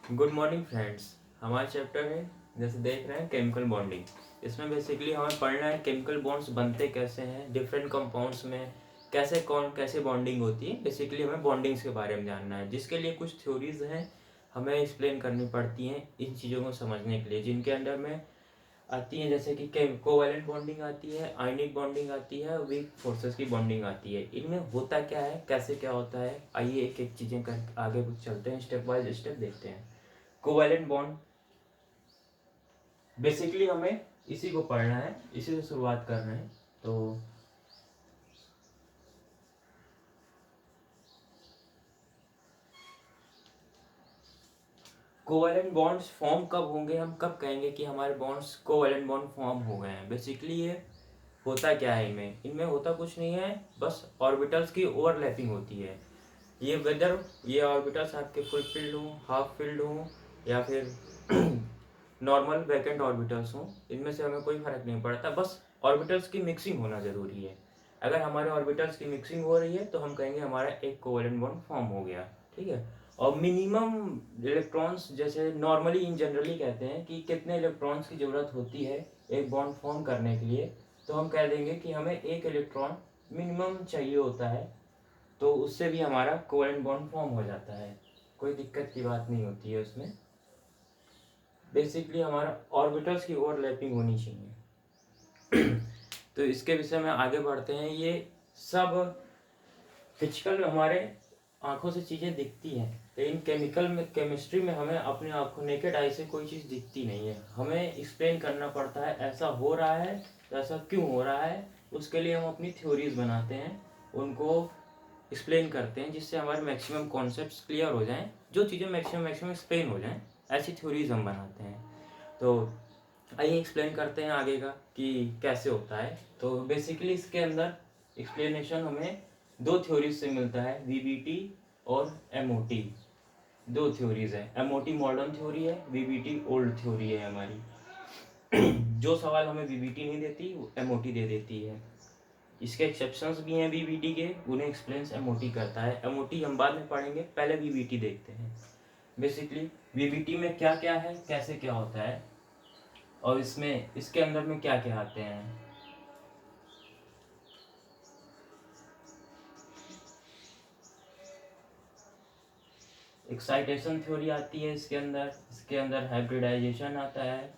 Good morning friends. हमारा chapter है, जैसे देख रहे हैं, केमिकल बॉन्डिंग। इसमें बेसिकली हमें पढ़ना है केमिकल बॉन्ड्स बनते कैसे हैं, डिफरेंट कंपाउंड्स में कैसे बॉन्डिंग होती है। बेसिकली हमें बॉन्डिंग्स के बारे में जानना है, जिसके लिए कुछ थ्योरीज हैं हमें एक्सप्लेन करनी पड़ती हैं इन चीज़ों को समझने के लिए, जिनके अंडर में आती है जैसे कि कोवैलेंट बॉन्डिंग आती है, आयनिक बॉन्डिंग आती है, वीक फोर्सेस की बॉन्डिंग आती है। इनमें होता क्या है, कैसे क्या होता है, आइए एक एक चीज़ें कर आगे कुछ चलते हैं, स्टेप बाय स्टेप देखते हैं। कोवैलेंट बॉन्ड, बेसिकली हमें इसी को पढ़ना है, इसी से शुरुआत कर रहे हैं। तो कोवैलेंट बॉन्ड्स फॉर्म कब होंगे, हम कब कहेंगे कि हमारे बॉन्ड्स कोवैलेंट बॉन्ड फॉर्म हो गए हैं। बेसिकली ये होता क्या है, इनमें होता कुछ नहीं है, बस ऑर्बिटल्स की ओवरलैपिंग होती है। ये वेदर ये ऑर्बिटल्स आपके फुल फिल्ड हों, हाफ फिल्ड हों, या फिर नॉर्मल वैकेंट ऑर्बिटल्स हों, इनमें से हमें कोई फर्क नहीं पड़ता, बस ऑर्बिटल्स की मिक्सिंग होना जरूरी है। अगर हमारे ऑर्बिटल्स की मिक्सिंग हो रही है तो हम कहेंगे हमारा एक कोवैलेंट बॉन्ड फॉर्म हो गया। ठीक है। और मिनिमम इलेक्ट्रॉन्स, जैसे नॉर्मली इन जनरली कहते हैं कि कितने इलेक्ट्रॉन्स की ज़रूरत होती है एक बॉन्ड फॉर्म करने के लिए, तो हम कह देंगे कि हमें एक इलेक्ट्रॉन मिनिमम चाहिए होता है, तो उससे भी हमारा कोवैलेंट बॉन्ड फॉर्म हो जाता है। कोई दिक्कत की बात नहीं होती है उसमें। बेसिकली हमारा ऑर्बिटल्स की ओवरलैपिंग होनी चाहिए। तो इसके विषय में आगे बढ़ते हैं। ये सब फिजिकल में हमारे आंखों से चीज़ें दिखती हैं, लेकिन केमिकल में, केमिस्ट्री में हमें अपनी आंखों, नेकेड आई से कोई चीज़ दिखती नहीं है। हमें एक्सप्लेन करना पड़ता है ऐसा हो रहा है तो ऐसा क्यों हो रहा है। उसके लिए हम अपनी थ्योरीज बनाते हैं, उनको एक्सप्लेन करते हैं, जिससे हमारे मैक्सिमम कॉन्सेप्ट्स क्लियर हो जाएं, जो चीज़ें मैक्सिमम एक्सप्लेन हो जाएं, ऐसी थ्योरीज हम बनाते हैं। तो आइए एक्सप्लेन करते हैं आगे का कि कैसे होता है। तो बेसिकली इसके अंदर एक्सप्लेनेशन हमें दो थ्योरीज से मिलता है, वीबीटी और एमओटी। दो थ्योरीज है, एमओटी मॉडर्न थ्योरी है, वीबीटी ओल्ड थ्योरी है हमारी। जो सवाल हमें वीबीटी नहीं देती वो एमओटी दे देती है। इसके एक्सेप्शंस भी हैं वीबीटी के, उन्हें एक्सप्लेन एमओटी करता है। एमओटी हम बाद में पढ़ेंगे, पहले वीबीटी देखते हैं। बेसिकली वीबीटी में क्या क्या है, कैसे क्या होता है, और इसके अंदर में क्या क्या आते हैं। एक्साइटेशन थ्योरी आती है इसके अंदर हाइब्रिडाइजेशन आता है।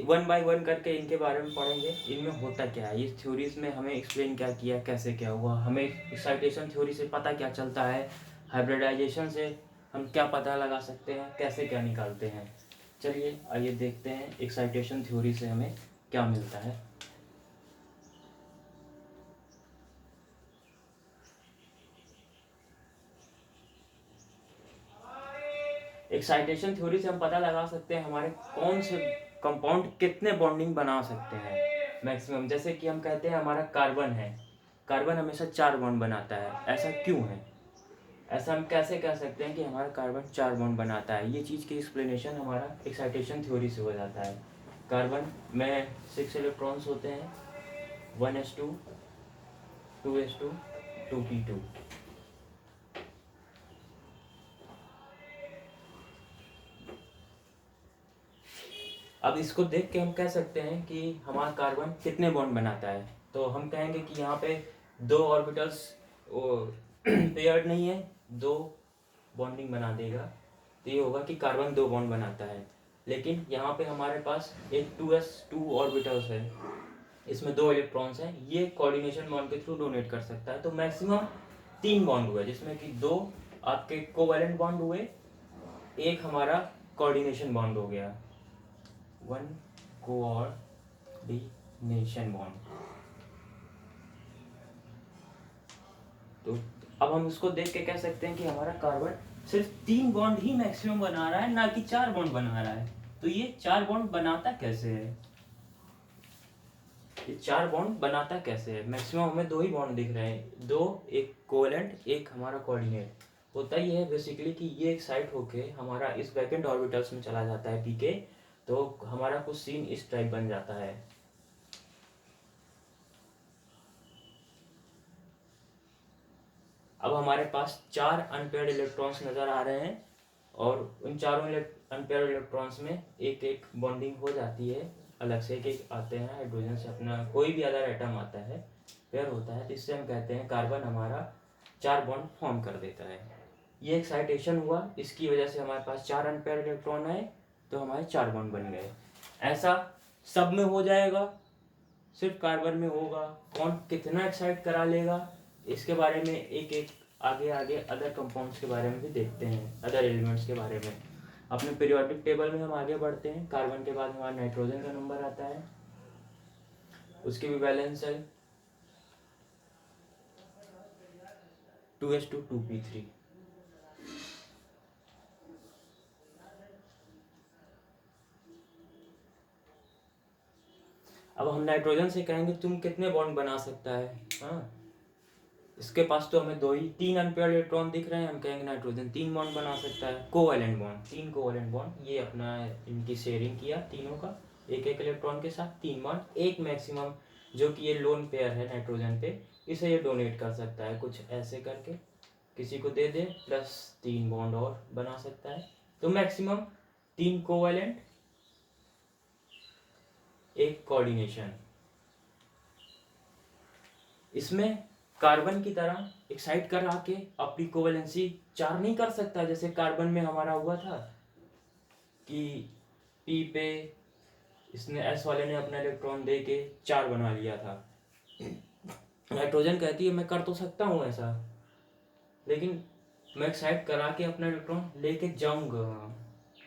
वन बाय वन करके इनके बारे में पढ़ेंगे, इनमें होता क्या है, इस थ्योरीज में हमें एक्सप्लेन क्या किया, कैसे क्या हुआ, हमें एक्साइटेशन थ्योरी से पता क्या चलता है, हाइब्रिडाइजेशन से हम क्या पता लगा सकते हैं, कैसे क्या निकालते हैं। चलिए आइए देखते हैं एक्साइटेशन थ्योरी से हमें क्या मिलता है। एक्साइटेशन थ्योरी से हम पता लगा सकते हैं हमारे कौन से कंपाउंड कितने बॉन्डिंग बना सकते हैं मैक्सिमम। जैसे कि हम कहते हैं हमारा कार्बन है, कार्बन हमेशा 4 बॉन्ड बनाता है, ऐसा क्यों है। ऐसा हम कैसे कह सकते हैं कि हमारा कार्बन 4 बॉन्ड बनाता है, ये चीज़ की एक्सप्लेनेशन हमारा एक्साइटेशन थ्योरी से हो जाता है। कार्बन में 6 इलेक्ट्रॉन्स होते हैं, 1s2, 2s2, 2p2। अब इसको देख के हम कह सकते हैं कि हमारा कार्बन कितने बॉन्ड बनाता है। तो हम कहेंगे कि यहाँ पे दो ऑर्बिटल्स पेयर्ड नहीं है, दो बॉन्डिंग बना देगा, तो ये होगा कि कार्बन 2 बॉन्ड बनाता है। लेकिन यहाँ पे हमारे पास एक 2s2 ऑर्बिटल्स है, इसमें 2 इलेक्ट्रॉन्स हैं, ये कोऑर्डिनेशन बॉन्ड के थ्रू डोनेट कर सकता है। तो मैक्सिमम 3 बॉन्ड हुए, जिसमें कि 2 आपके कोवैलेंट बॉन्ड हुए, एक हमारा कोऑर्डिनेशन बॉन्ड हो गया, 1 कोऑर्डिनेशन बॉन्ड। तो अब हम इसको देख के कह सकते हैं कि हमारा कार्बन सिर्फ 3 बॉन्ड ही मैक्सिमम बना रहा है, ना कि 4 बॉन्ड बना रहा है। तो ये 4 बॉन्ड बनाता कैसे है, ये 4 बॉन्ड बनाता कैसे है। मैक्सिमम हमें 2 ही बॉन्ड दिख रहे हैं, 2, एक कोवैलेंट, एक हमारा कोऑर्डिनेट। होता ही है बेसिकली कि ये एक्साइट होके हमारा इस वैकेंट ऑर्बिटल्स में चला जाता है पीके, तो हमारा कुछ सीन इस टाइप बन जाता है। अब हमारे पास 4 अनपेयर्ड इलेक्ट्रॉन्स नज़र आ रहे हैं और उन चारों अनपेयर्ड इलेक्ट्रॉन्स में एक एक बॉन्डिंग हो जाती है, अलग से एक एक आते हैं हाइड्रोजन से, अपना कोई भी अदर एटम आता है पेयर होता है, तो इससे हम कहते हैं कार्बन हमारा 4 बॉन्ड फॉर्म कर देता है। ये एक्साइटेशन हुआ, इसकी वजह से हमारे पास 4 अनपेयर्ड इलेक्ट्रॉन आए तो हमारे 4 बॉन्ड बन गए। ऐसा सब में हो जाएगा, सिर्फ कार्बन में होगा? कौन कितना एक्साइट करा लेगा, इसके बारे में एक एक आगे आगे अदर कंपाउंड्स के बारे में भी देखते हैं, अदर एलिमेंट्स के बारे में। अपने पीरियोडिक टेबल में हम आगे बढ़ते हैं। कार्बन के बाद हमारा नाइट्रोजन का नंबर आता है, उसकी भी बैलेंस है 2s2 2p3। अब हम नाइट्रोजन से कहेंगे तुम कितने बॉन्ड बना सकता है। हाँ, इसके पास तो हमें 3 अनपेयर्ड इलेक्ट्रॉन दिख रहे हैं, हम कहेंगे नाइट्रोजन 3 बॉन्ड बना सकता है। कोवैलेंट बॉन्ड, 3 कोवैलेंट बॉन्ड, ये अपना इनकी शेयरिंग किया तीनों का, एक एक इलेक्ट्रॉन के साथ 3 बॉन्ड, एक मैक्सिमम जो कि ये लोन पेयर है नाइट्रोजन पे, इसे ये डोनेट कर सकता है कुछ ऐसे करके, किसी को दे दे प्लस 3 बॉन्ड और बना सकता है। तो मैक्सिमम 3 कोवैलेंट, एक कोऑर्डिनेशन। इसमें कार्बन की तरह एक्साइट करा के अपनी कोवेलेंसी 4 नहीं कर सकता, जैसे कार्बन में हमारा हुआ था कि पी पे इसने एस वाले ने अपना इलेक्ट्रॉन दे के 4 बना लिया था। नाइट्रोजन कहती है मैं कर तो सकता हूँ ऐसा, लेकिन मैं एक्साइट करा के अपना इलेक्ट्रॉन लेके जाऊंगा,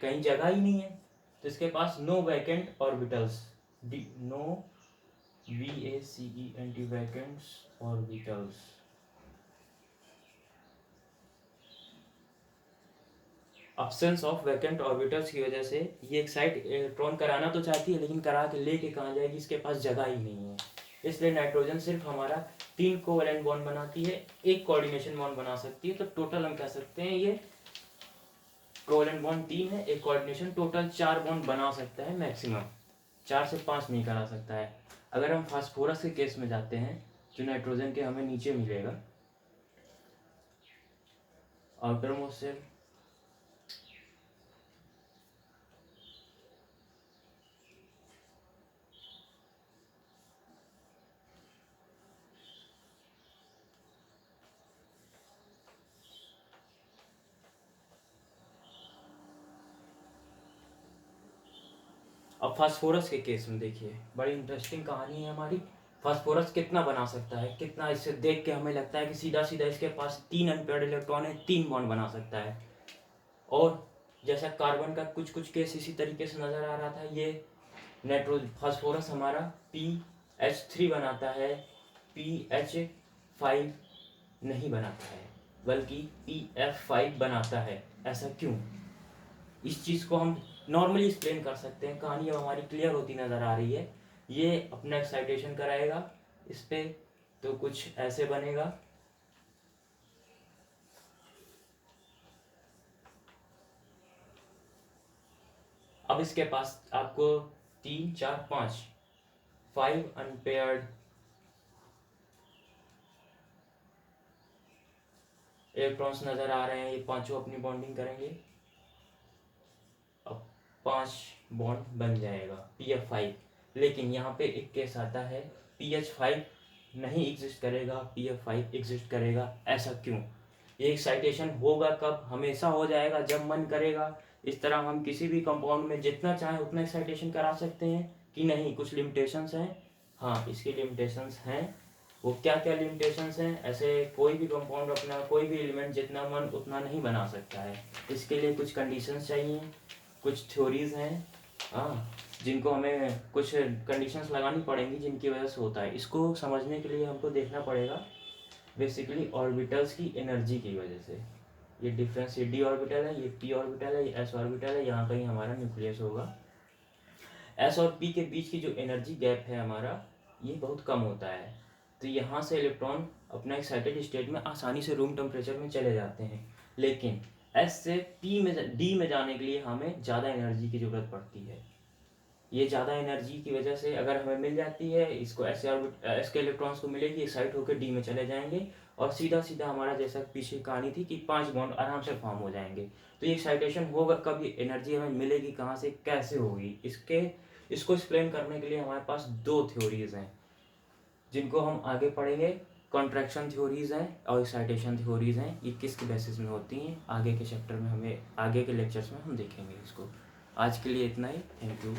कहीं जगह ही नहीं है। तो इसके पास no vacant orbitals, no VACE anti vacants orbitals. Absence of vacant orbitals की वजह से ये एक्साइट इलेक्ट्रॉन कराना तो चाहती है, लेकिन करा के लेके कहाँ जाएगी, इसके पास जगह ही नहीं है। इसलिए नाइट्रोजन सिर्फ हमारा 3 कोवैलेंट बॉन्ड बनाती है, एक कोऑर्डिनेशन बॉन्ड बना सकती है। तो टोटल हम कह सकते हैं ये कोवैलेंट बॉन्ड 3 है, एक कोऑर्डिनेशन, टोटल 4 बॉन्ड बना सकता है मैक्सिमम, 4 से 5 नहीं करा सकता है। अगर हम फास्फोरस के केस में जाते हैं जो नाइट्रोजन के हमें नीचे मिलेगा, आउटर मोस्ट सेल, अब फास्फोरस के केस में देखिए, बड़ी इंटरेस्टिंग कहानी है हमारी। फास्फोरस कितना बना सकता है, कितना, इससे देख के हमें लगता है कि सीधा सीधा इसके पास 3 अनपेयर्ड इलेक्ट्रॉन है, 3 बॉन्ड बना सकता है। और जैसा कार्बन का कुछ कुछ केस इसी तरीके से नजर आ रहा था, ये फास्फोरस हमारा PH3 बनाता है, PH5 नहीं बनाता है, बल्कि PF5 बनाता है। ऐसा क्यों, इस चीज़ को हम नॉर्मली एक्सप्लेन कर सकते हैं। कहानी अब हमारी क्लियर होती नज़र आ रही है। ये अपना एक्साइटेशन कराएगा इस पे, तो कुछ ऐसे बनेगा, अब इसके पास आपको 3 4 5 अनपेयर्ड इलेक्ट्रॉन्स नज़र आ रहे हैं, ये पांचों अपनी बॉन्डिंग करेंगे, अब 5 बॉन्ड बन जाएगा PF5। लेकिन यहाँ पे एक केस आता है, PH5 नहीं एग्जिस्ट करेगा, PF5 एग्जिस्ट करेगा। ऐसा क्यों, ये एक्साइटेशन होगा कब, हमेशा हो जाएगा जब मन करेगा। इस तरह हम किसी भी कंपाउंड में जितना चाहें उतना एक्साइटेशन करा सकते हैं कि नहीं, कुछ लिमिटेशंस हैं। हाँ, इसकी लिमिटेशंस हैं। वो क्या क्या लिमिटेशंस हैं, ऐसे कोई भी कंपाउंड अपना कोई भी एलिमेंट जितना मन उतना नहीं बना सकता है। इसके लिए कुछ कंडीशंस चाहिए, कुछ थ्योरीज हैं, हाँ, जिनको हमें कुछ कंडीशंस लगानी पड़ेंगी जिनकी वजह से होता है। इसको समझने के लिए हमको देखना पड़ेगा बेसिकली ऑर्बिटल्स की एनर्जी की वजह से। ये डिफरेंस, ये D ऑर्बिटल है, ये P ऑर्बिटल है, ये S ऑर्बिटल है, यहाँ कहीं हमारा न्यूक्लियस होगा। S और P के बीच की जो एनर्जी गैप है हमारा, ये बहुत कम होता है। तो यहाँ से इलेक्ट्रॉन अपना एक्साइटेड स्टेट में आसानी से रूम टेम्परेचर में चले जाते हैं। लेकिन S से D में जाने के लिए हमें ज़्यादा एनर्जी की ज़रूरत पड़ती है। ये ज़्यादा एनर्जी की वजह से अगर हमें मिल जाती है, इसको S के इलेक्ट्रॉन्स को मिलेगी, एक्साइट होकर D में चले जाएंगे और सीधा सीधा हमारा जैसा पीछे कहानी थी कि 5 बॉन्ड आराम से फॉर्म हो जाएंगे। तो ये एक्साइटेशन होगा कभी, एनर्जी हमें मिलेगी कहाँ से, कैसे होगी, इसको एक्सप्लेन करने के लिए हमारे पास 2 थ्योरीज हैं जिनको हम आगे पढ़ेंगे। कॉन्ट्रैक्शन थ्योरीज हैं और एक्साइटेशन थ्योरीज हैं। ये किसके बेसिस में होती हैं आगे के चैप्टर में, हमें आगे के लेक्चर्स में हम देखेंगे इसको। आज के लिए इतना ही। Thank you.